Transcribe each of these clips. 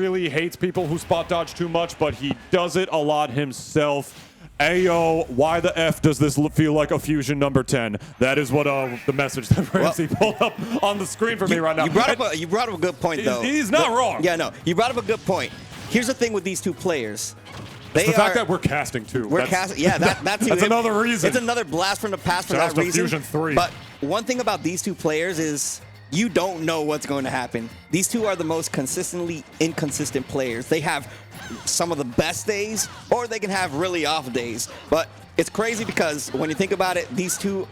really hates people who spot dodge too much, but he does it a lot himself. Ayo, why the F does this feel like a fusion number 10? That is what the message that Ramsey pulled up on the screen for me right now. You brought up a good point, though. He's not wrong. Yeah, no. You brought up a good point. Here's the thing with these two players. The fact that we're casting, too. We're casting. Yeah, that's another reason. It's another blast from the past for that reason. Fusion 3. But one thing about these two players is you don't know what's going to happen. These two are the most consistently inconsistent players. They have some of the best days, or they can have really off days. But it's crazy because when you think about it, these two,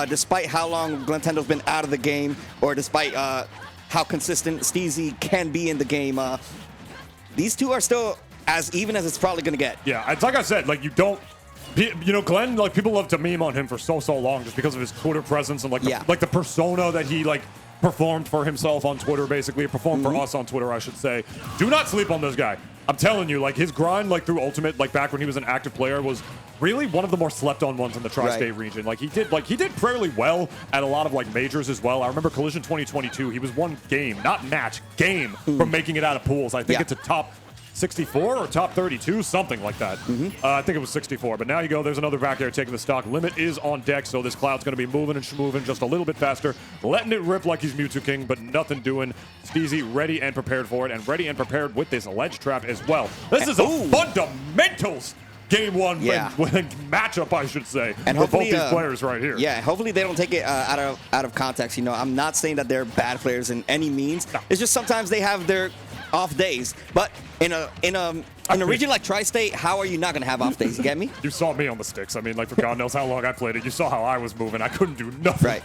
despite how long Glentendo's been out of the game, or despite how consistent Steezy can be in the game, these two are still as even as it's probably going to get. Yeah, it's like I said, like Glenn, like people love to meme on him for so long just because of his Twitter presence and like the persona that he like performed for himself on Twitter, basically performed for us on Twitter, I should say. Do not sleep on this guy. I'm telling you, like his grind, like through Ultimate, like back when he was an active player, was really one of the more slept-on ones in the Tri-State region. Like he did fairly well at a lot of like majors as well. I remember Collision 2022. He was one game, not match, game from making it out of pools. I think it's a top 64 or top 32, something like that. I think it was 64. But now you go, there's another back air taking the stock. Limit is on deck, so this Cloud's going to be moving and schmoving just a little bit faster, letting it rip like he's Mewtwo King, but nothing doing. Steezy ready and prepared for it, and ready and prepared with this ledge trap as well. This is a fundamentals game one matchup, I should say, and for both these players right here. Yeah, hopefully they don't take it out of context. You know, I'm not saying that they're bad players in any means. No. It's just sometimes they have their off days. But in a region like Tri-State, how are you not going to have off days? You get me? You saw me on the sticks. I mean, like for God knows how long I played it. You saw how I was moving. I couldn't do nothing. Right.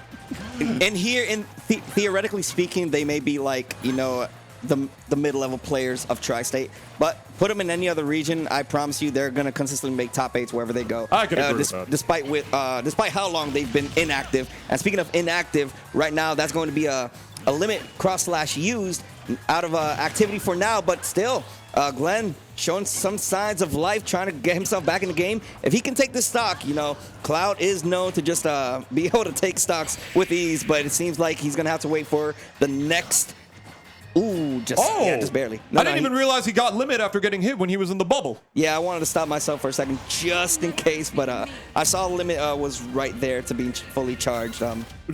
And here, theoretically speaking, they may be like, you know, the mid-level players of Tri-State, but put them in any other region, I promise you they're going to consistently make top 8s wherever they go. I can agree with that. Despite how long they've been inactive. And speaking of inactive, right now that's going to be a limit cross/slash used out of activity for now, but still, Glenn showing some signs of life, trying to get himself back in the game. If he can take this stock, you know, Cloud is known to just be able to take stocks with ease, but it seems like he's going to have to wait for the next. Ooh, just barely. I didn't even realize he got limit after getting hit when he was in the bubble. Yeah, I wanted to stop myself for a second just in case, but I saw limit was right there to be fully charged.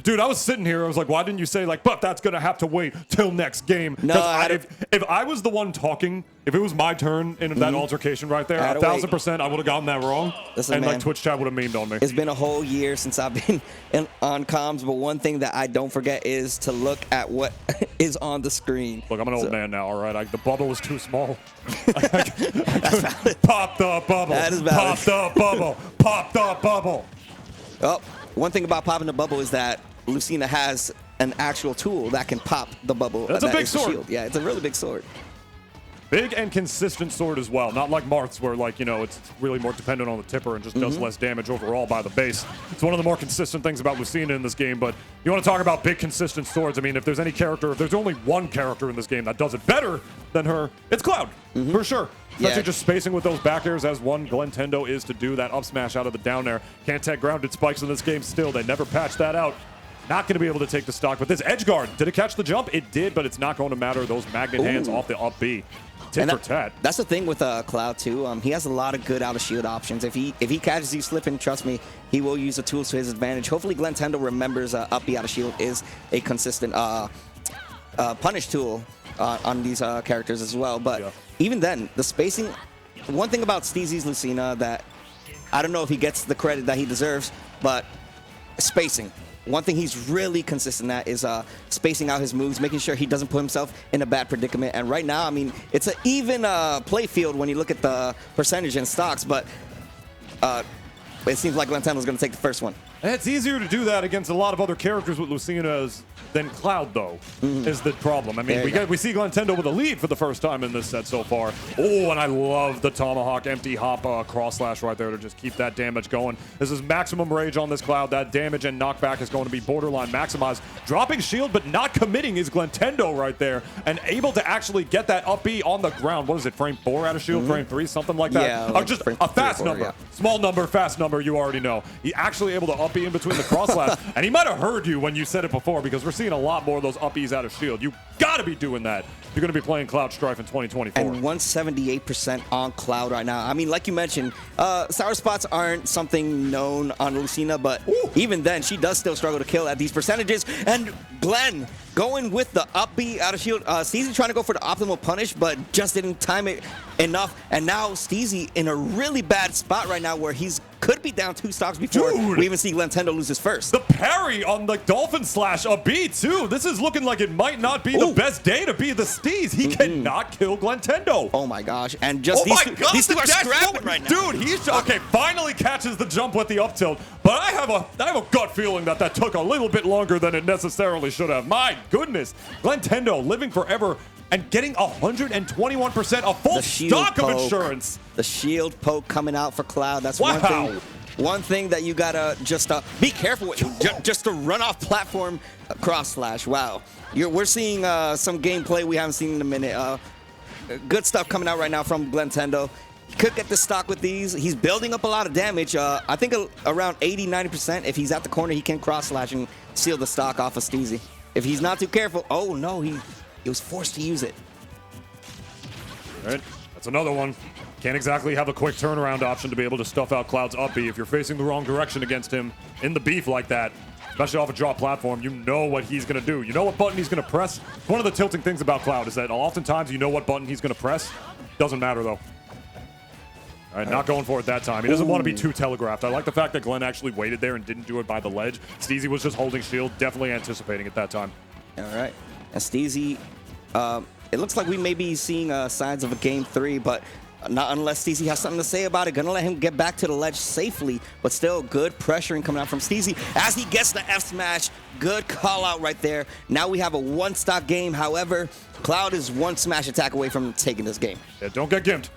Dude, I was sitting here. I was like, why didn't you say, like, but that's going to have to wait till next game? No, if I was the one talking, if it was my turn in that altercation right there, 1,000% I would have gotten that wrong. Listen, like Twitch chat would have memed on me. It's been a whole year since I've been on comms, but one thing that I don't forget is to look at what is on the screen. Look, I'm an old man now, all right? The bubble was too small. Pop the bubble. That is valid. Pop the bubble. Pop the bubble. Oh, one thing about popping the bubble is that Lucina has an actual tool that can pop the bubble. That's a big sword. Yeah, it's a really big sword. Big and consistent sword as well. Not like Marth's where, like, you know, it's really more dependent on the tipper and just does less damage overall by the base. It's one of the more consistent things about Lucina in this game, but you want to talk about big, consistent swords. I mean, if there's only one character in this game that does it better than her, it's Cloud, for sure. Especially just spacing with those back airs as one Glentendo is to do that up smash out of the down air. Can't take grounded spikes in this game still. They never patched that out. Not going to be able to take the stock, but this edge guard, did it catch the jump? It did, but it's not going to matter. Those magnet hands off the up B. Tit for tat. That's the thing with Cloud too. He has a lot of good out of shield options. If he catches you slipping, trust me, he will use the tools to his advantage. Hopefully, Glentendo remembers up B out of shield is a consistent punish tool on these characters as well. But even then, the spacing. One thing about Steezy's Lucina that I don't know if he gets the credit that he deserves, but spacing. One thing he's really consistent at is spacing out his moves, making sure he doesn't put himself in a bad predicament. And right now, I mean, it's an even play field when you look at the percentage and stocks, but it seems like Glentendo's going to take the first one. It's easier to do that against a lot of other characters with Lucina's than Cloud, though, is the problem. I mean, we see Glentendo with a lead for the first time in this set so far. Oh, and I love the Tomahawk empty hop cross slash right there to just keep that damage going. This is maximum rage on this Cloud. That damage and knockback is going to be borderline maximized. Dropping shield, but not committing is Glentendo right there, and able to actually get that up B on the ground. What is it, frame 4 out of shield, frame 3, something like that? Yeah, just a fast number. Yeah. Small number, fast number, you already know. He actually able to up in between the cross slash. And he might have heard you when you said it before, because we're seeing a lot more of those up E's out of shield. You got to be doing that if you're going to be playing Cloud Strife in 2024. And 178% on Cloud right now. I mean, like you mentioned, sour spots aren't something known on Lucina, but even then, she does still struggle to kill at these percentages. And Glenn going with the up B out of shield. Steezy trying to go for the optimal punish, but just didn't time it enough. And now Steezy in a really bad spot right now where he's could be down 2 stocks before we even see Glentendo lose his first. The parry on the Dolphin Slash, a B too. This is looking like it might not be the best day to be the Steez. He cannot kill Glentendo. Oh my gosh. And just these two are scrapping right now. Dude, he's okay. Finally catches the jump with the up tilt, but I have a gut feeling that took a little bit longer than it necessarily should have. My goodness, Glentendo living forever and getting 121%, a full stock of insurance. The shield poke coming out for Cloud. That's one thing that you gotta just be careful with. Just to run off platform cross slash. Wow, we're seeing some gameplay we haven't seen in a minute. Good stuff coming out right now from Glentendo. He could get the stock with these. He's building up a lot of damage. I think around 80-90%. If he's at the corner, he can cross slash and seal the stock off of Steezy. If he's not too careful, oh no, he was forced to use it. All right, that's another one. Can't exactly have a quick turnaround option to be able to stuff out Cloud's up B if you're facing the wrong direction against him in the beef like that, especially off a drop platform. You know what he's going to do. You know what button he's going to press. One of the tilting things about Cloud is that oftentimes you know what button he's going to press. Doesn't matter, though. All right, not going for it that time. He doesn't want to be too telegraphed. I like the fact that Glenn actually waited there and didn't do it by the ledge. Steezy was just holding shield, definitely anticipating it that time. All right. And Steezy, it looks like we may be seeing signs of a game 3, but not unless Steezy has something to say about it. Gonna let him get back to the ledge safely, but still good pressuring coming out from Steezy as he gets the F smash. Good call out right there. Now we have a 1-stock game. However, Cloud is 1 smash attack away from taking this game. Yeah, don't get gimped.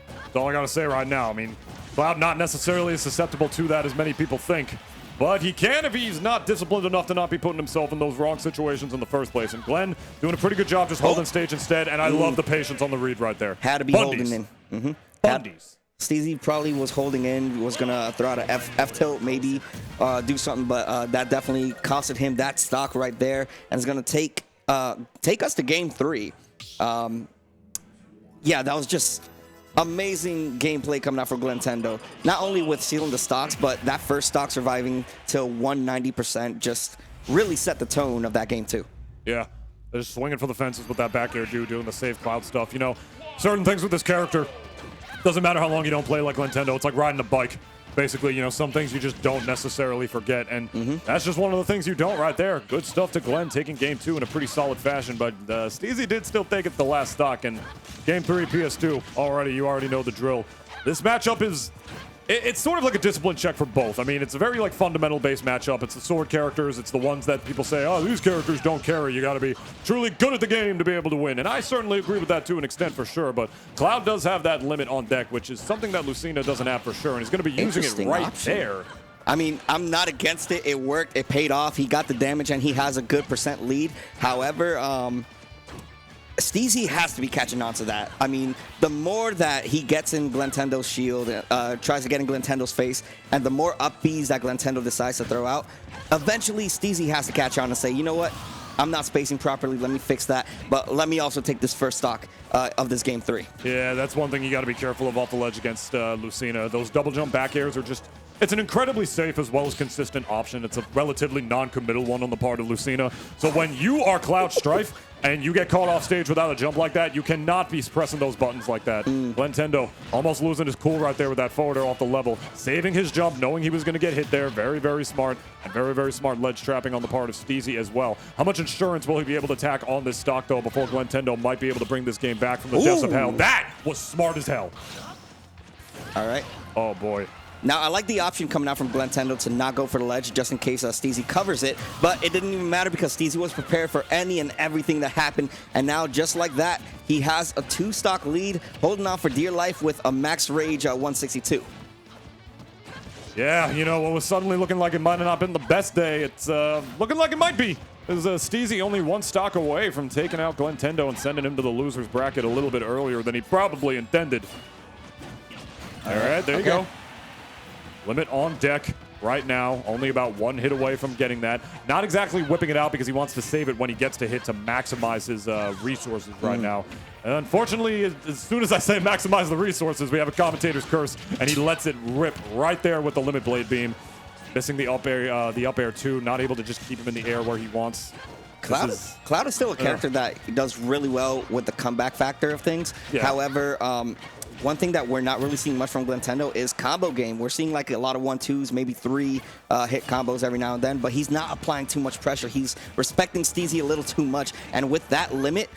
That's all I gotta say right now. I mean, Cloud not necessarily as susceptible to that as many people think, but he can if he's not disciplined enough to not be putting himself in those wrong situations in the first place. And Glenn doing a pretty good job just holding stage instead, and I love the patience on the read right there. Had to be holding in. Bundies. Steezy probably was holding in, was gonna throw out an F tilt, maybe do something, but that definitely costed him that stock right there, and it's gonna take us to game 3. Yeah, that was just amazing gameplay coming out for Glentendo. Not only with sealing the stocks, but that first stock surviving till 190% just really set the tone of that game too. Yeah, they're just swinging for the fences with that back air doing the save Cloud stuff. You know, certain things with this character, doesn't matter how long you don't play like Glentendo, it's like riding a bike. Basically, you know, some things you just don't necessarily forget, and that's just one of the things you don't right there. Good stuff to Glenn taking game 2 in a pretty solid fashion, but Steezy did still take it the last stock, and game 3 PS2, you already know the drill. This matchup is, it's sort of like a discipline check for both. I mean, it's a very like fundamental based matchup. It's the sword characters. It's the ones that people say, oh, these characters don't carry. You got to be truly good at the game to be able to win. And I certainly agree with that to an extent for sure. But Cloud does have that limit on deck, which is something that Lucina doesn't have for sure. And he's going to be using it right there. I mean, I'm not against it. It worked. It paid off. He got the damage, and he has a good % lead. However, Steezy has to be catching on to that. I mean, the more that he gets in Glentendo's shield, tries to get in Glentendo's face, and the more up Bs that Glentendo decides to throw out, eventually Steezy has to catch on and say, you know what? I'm not spacing properly. Let me fix that. But let me also take this first stock of this game 3. Yeah, that's one thing you got to be careful of off the ledge against Lucina. Those double jump back airs are just... It's an incredibly safe as well as consistent option. It's a relatively non-committal one on the part of Lucina. So when you are Cloud Strife and you get caught off stage without a jump like that, you cannot be pressing those buttons like that. Glentendo almost losing his cool right there with that forward air off the level. Saving his jump, knowing he was going to get hit there. Very, very smart. And very, very smart ledge trapping on the part of Steezy as well. How much insurance will he be able to tack on this stock, though, before Glentendo might be able to bring this game back from the depths of hell? That was smart as hell. All right. Oh, boy. Now, I like the option coming out from Glentendo to not go for the ledge just in case Steezy covers it, but it didn't even matter because Steezy was prepared for any and everything that happened, and now just like that, he has a 2-stock lead, holding on for dear life with a max rage 162. Yeah, you know, what was suddenly looking like it might have not been the best day, it's looking like it might be. Is Steezy only 1 stock away from taking out Glentendo and sending him to the loser's bracket a little bit earlier than he probably intended. All right, there you go. Limit on deck. right now. Only about 1 hit away from getting that. Not exactly whipping it out because he wants to save it when he gets to hit to maximize his resources right now. And unfortunately, as soon as I say maximize the resources, we have a commentator's curse, and he lets it rip right there with the limit blade beam. Missing the up air too, not able to just keep him in the air where he wants. Cloud is still a character that does really well with the comeback factor of things. Yeah. However, one thing that we're not really seeing much from Glentendo is combo game. We're seeing like a lot of 1-2s, maybe 3 hit combos every now and then, but he's not applying too much pressure. He's respecting Steezy a little too much, and with that limit,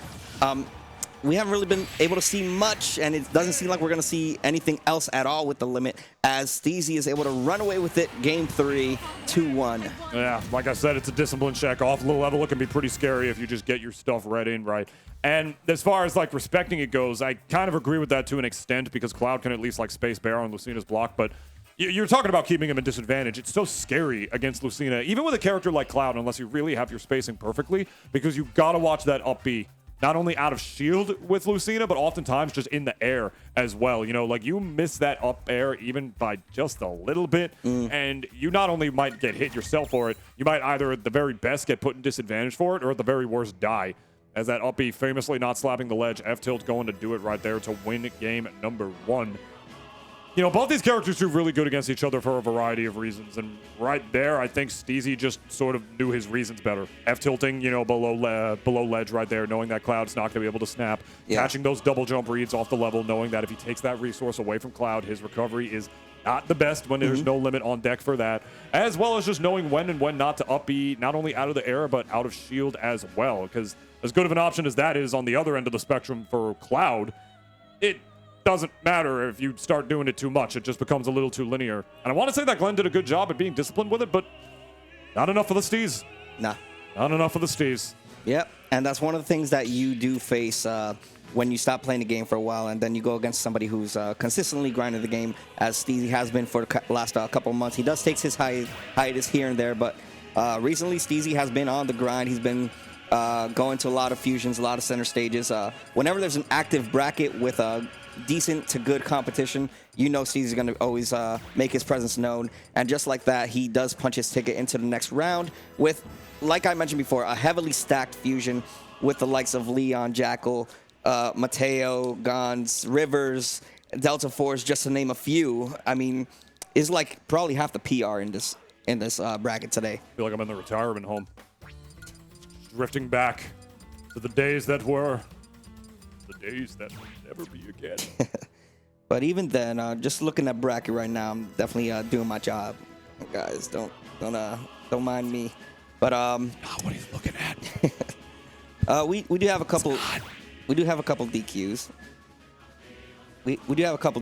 we haven't really been able to see much, and it doesn't seem like we're going to see anything else at all with the limit, as Steezy is able to run away with it. Game 3, 2-1. Yeah, like I said, it's a discipline check. Off the level, it can be pretty scary if you just get your stuff read in right. And as far as like respecting it goes, I kind of agree with that to an extent, because Cloud can at least like space bear on Lucina's block, but you're talking about keeping him in disadvantage. It's so scary against Lucina, even with a character like Cloud, unless you really have your spacing perfectly, because you got to watch that up B. Not only out of shield with Lucina, but oftentimes just in the air as well. You know, like you miss that up air even by just a little bit, and you not only might get hit yourself for it, you might either at the very best get put in disadvantage for it, or at the very worst die. As that up B famously not slapping the ledge, F-Tilt going to do it right there to win game number 1. You know, both these characters do really good against each other for a variety of reasons. And right there, I think Steezy just sort of knew his reasons better. F-tilting, you know, below ledge right there, knowing that Cloud's not going to be able to snap. Yeah. Catching those double jump reads off the level, knowing that if he takes that resource away from Cloud, his recovery is not the best when there's no limit on deck for that. As well as just knowing when and when not to up B, not only out of the air, but out of shield as well. Because as good of an option as that is on the other end of the spectrum for Cloud, it doesn't matter if you start doing it too much. It just becomes a little too linear. And I want to say that Glenn did a good job at being disciplined with it, but not enough for the Steez. Nah. Not enough for the Steez. Yep, and that's one of the things that you do face when you stop playing the game for a while, and then you go against somebody who's consistently grinding the game, as Steezy has been for the last couple of months. He does take his hiatus here and there, but recently Steezy has been on the grind. He's been going to a lot of fusions, a lot of center stages. Whenever there's an active bracket with decent to good competition, you know Steezy's going to always make his presence known. And just like that, he does punch his ticket into the next round with, like I mentioned before, a heavily stacked fusion with the likes of Leon, Jackal, Mateo, Gons, Rivers, Delta Force, just to name a few. I mean, is like probably half the PR in this bracket today. I feel like I'm in the retirement home. Drifting back to the days that were, the days that will never be again. But even then, just looking at bracket right now, I'm definitely doing my job, guys. Don't mind me. But not what he's looking at. we do have a couple. We do have a couple DQs. We do have a couple